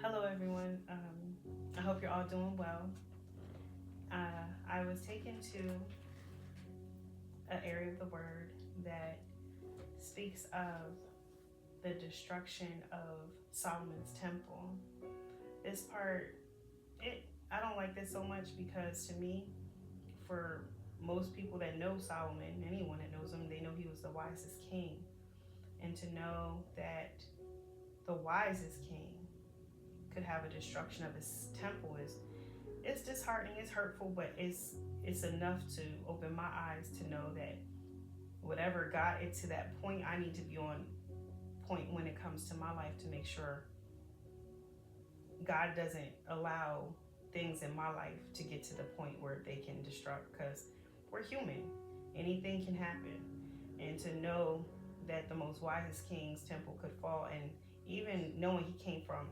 Hello, everyone. I hope you're all doing well. I was taken to an area of the Word that speaks of the destruction of Solomon's temple. This part, I don't like this so much because to me, for most people that know Solomon, anyone that knows him, they know he was the wisest king. And to know that the wisest king could have a destruction of his temple is it's disheartening, it's hurtful, but it's enough to open my eyes to know that whatever got it to that point, I need to be on point when it comes to my life to make sure God doesn't allow things in my life to get to the point where they can destruct, because we're human. Anything can happen. And to know that the most wisest king's temple could fall, and even knowing he came from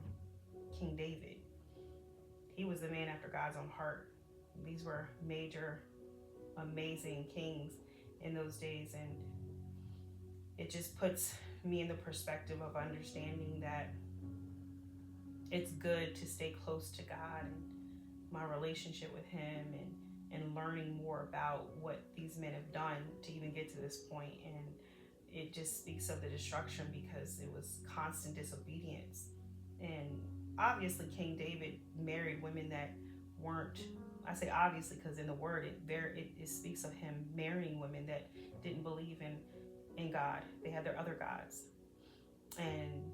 King David, he was the man after God's own heart. These were major, amazing kings in those days, and it just puts me in the perspective of understanding that it's good to stay close to God and my relationship with Him, and learning more about what these men have done to even get to this point. And it just speaks of the destruction because it was constant disobedience. And obviously, King David married women that weren't. I say obviously because in the word it speaks of him marrying women that didn't believe in God. They had their other gods, and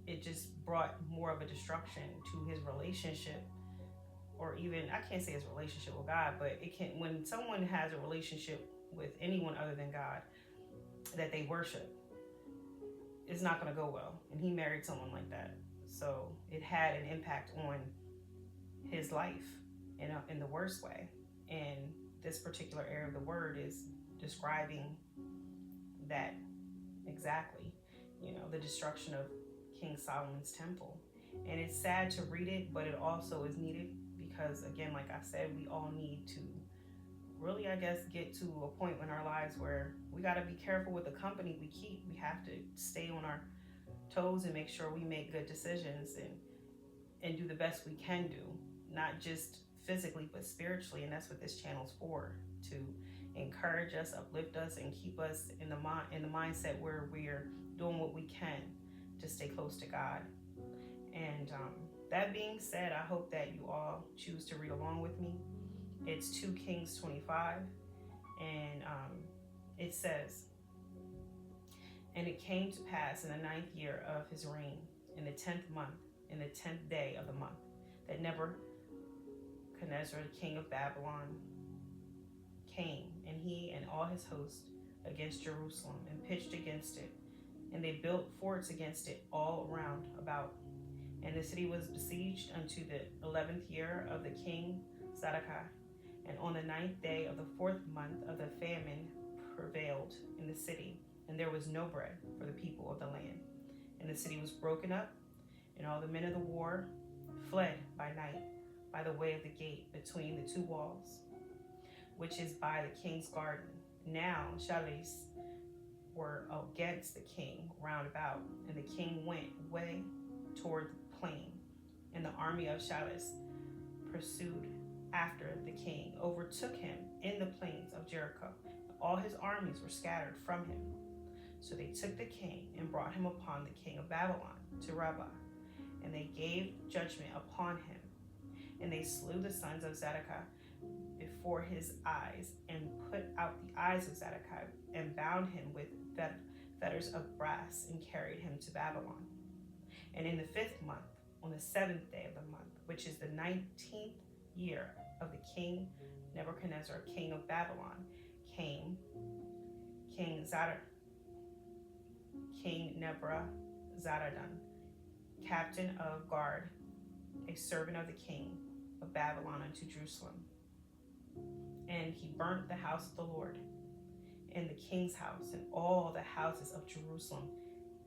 it just brought more of a destruction to his relationship, or even I can't say his relationship with God, but it can, when someone has a relationship with anyone other than God that they worship, it's not going to go well. And he married someone like that, so it had an impact on his life in the worst way. And this particular area of the word is describing that exactly, the destruction of King Solomon's temple. And it's sad to read it, but it also is needed because, again, like I said, we all need to really, I guess, get to a point in our lives where we got to be careful with the company we keep. We have to stay on our toes and make sure we make good decisions and do the best we can do, not just physically but spiritually. And that's what this channel's for, to encourage us, uplift us, and keep us in the mindset where we're doing what we can to stay close to God. And that being said, I hope that you all choose to read along with me. It's 2 Kings 25, and it says, "And it came to pass in the 9th year of his reign, in the 10th month, in the 10th day of the month, that Nebuchadnezzar, the king of Babylon, came, and he and all his host, against Jerusalem, and pitched against it. And they built forts against it all round about. And the city was besieged unto the 11th year of the king Zedekiah. And on the 9th day of the 4th month of the famine prevailed in the city, and there was no bread for the people of the land. And the city was broken up, and all the men of the war fled by night by the way of the gate between the two walls, which is by the king's garden. Now Shalish were against the king round about, and the king went way toward the plain, and the army of Shalish pursued after the king, overtook him in the plains of Jericho. All his armies were scattered from him. So they took the king and brought him upon the king of Babylon to Rabbah, and they gave judgment upon him. And they slew the sons of Zedekiah before his eyes, and put out the eyes of Zedekiah, and bound him with fetters of brass, and carried him to Babylon. And in the 5th month, on the 7th day of the month, which is the 19th year of the king Nebuchadnezzar, king of Babylon, came King Nebuzaradan, captain of guard, a servant of the king of Babylon, unto Jerusalem. And he burnt the house of the Lord, and the king's house, and all the houses of Jerusalem,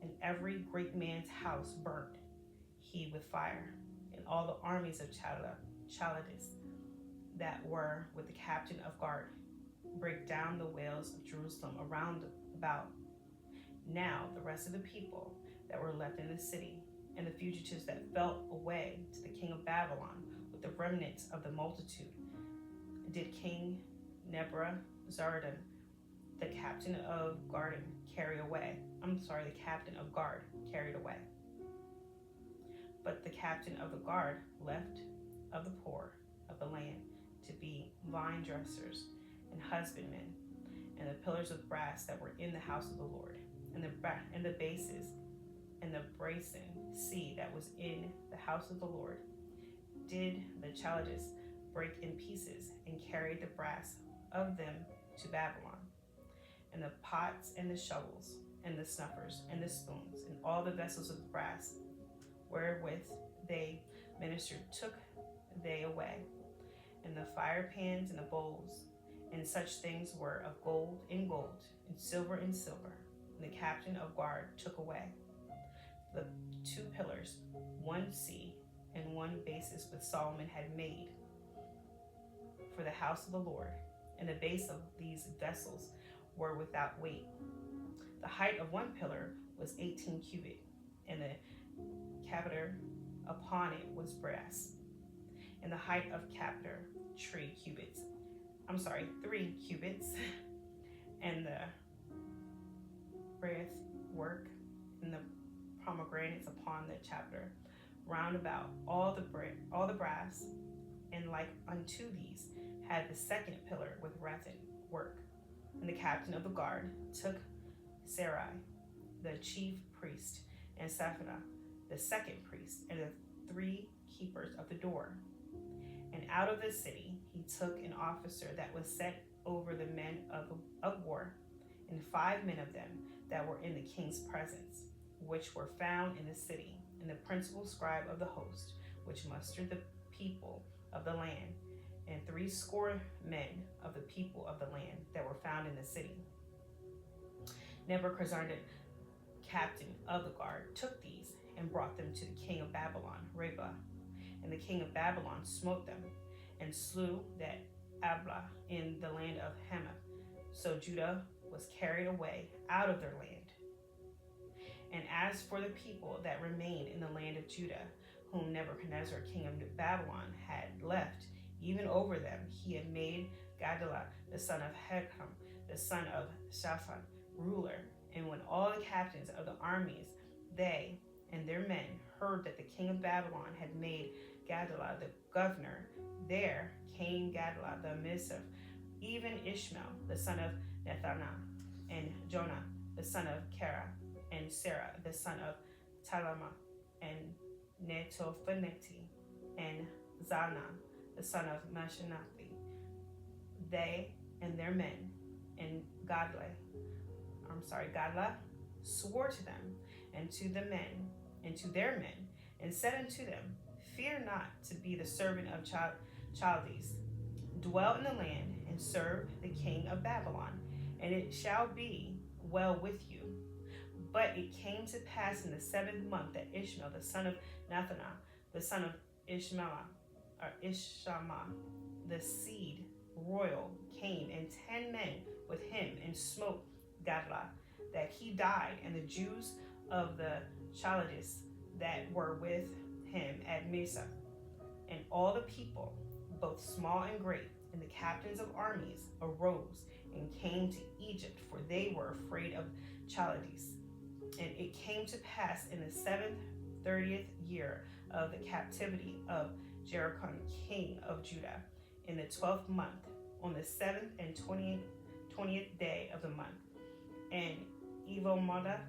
and every great man's house burnt he with fire, and all the armies of Chaldees that were with the captain of guard break down the walls of Jerusalem around about. Now the rest of the people that were left in the city and the fugitives that fell away to the king of Babylon with the remnants of the multitude did King Nebuzaradan, the captain of guard, carry away. The captain of guard carried away. But the captain of the guard left of the poor of the land to be vine dressers and husbandmen, and the pillars of brass that were in the house of the Lord, and the bases and the brazen sea that was in the house of the Lord, did the Chaldeans break in pieces and carried the brass of them to Babylon, and the pots and the shovels and the snuffers and the spoons and all the vessels of brass wherewith they ministered took they away, and the fire pans and the bowls and such things were of gold in gold, and silver in silver. And the captain of guard took away the 2 pillars, 1 sea and 1 basis, which Solomon had made for the house of the Lord, and the base of these vessels were without weight. The height of 1 pillar was 18 cubit, and the capital upon it was brass, and the height of capital 3 cubits, and the breadth work and the pomegranates upon the chapter round about all the brass, and like unto these had the 2nd pillar with rattan work. And the captain of the guard took Sarai, the chief priest, and Shaphanah, the 2nd priest, and the 3 keepers of the door. And out of the city he took an officer that was set over the men of war, and 5 men of them that were in the king's presence, which were found in the city, and the principal scribe of the host, which mustered the people of the land, and 80 men of the people of the land that were found in the city. Nebuchadnezzar, captain of the guard, took these and brought them to the king of Babylon, Riblah. And the king of Babylon smote them, and slew that Ablah in the land of Hamath. So Judah was carried away out of their land. And as for the people that remained in the land of Judah, whom Nebuchadnezzar, king of Babylon, had left, even over them, he had made Gedaliah, the son of Hekam, the son of Shaphan, ruler. And when all the captains of the armies, they and their men, heard that the king of Babylon had made Gedaliah the governor, there came Gedaliah the Mizraim, even Ishmael, the son of Nethaniah, and Jonah, the son of Kara, and Sarah, the son of Talama, and Netophanethi, and Zana, the son of Mashanathi, they and their men, and Gedaliah swore to them and to the men and to their men, and said unto them, Fear not to be the servant of Chaldees. Dwell in the land and serve the king of Babylon, and it shall be well with you. But it came to pass in the 7th month that Ishmael, the son of Nethaniah, the son of Ishama, the seed royal, came, and 10 men with him, and smote Gedaliah, that he died, and the Jews of the Chaldees that were with him at Mesa. And all the people, both small and great, and the captains of armies, arose and came to Egypt, for they were afraid of Chaldees. And it came to pass in the 30th year of the captivity of Jeroboam, king of Judah, in the 12th month, on the 7th and 20th day of the month, and Evilmerodach,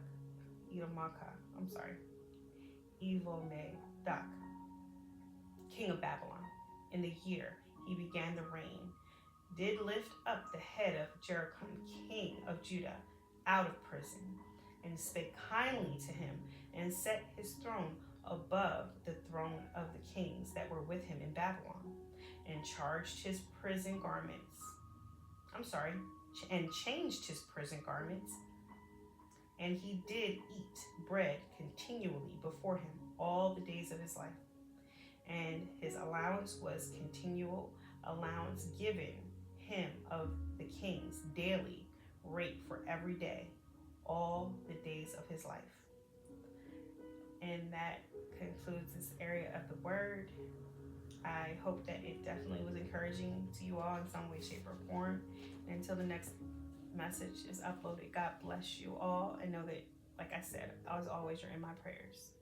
king of Babylon, in the year he began the reign, did lift up the head of Jeroboam, king of Judah, out of prison, and spake kindly to him, and set his throne above the throne of the kings that were with him in Babylon, and changed his prison garments, and he did eat bread continually before him all the days of his life. And his allowance was continual allowance given him of the king's daily rate for every day, all the days of his life. And that concludes this area of the word. I hope that it definitely was encouraging to you all in some way, shape, or form. And until the next message is uploaded, God bless you all. And know that, like I said, as always, you're in my prayers.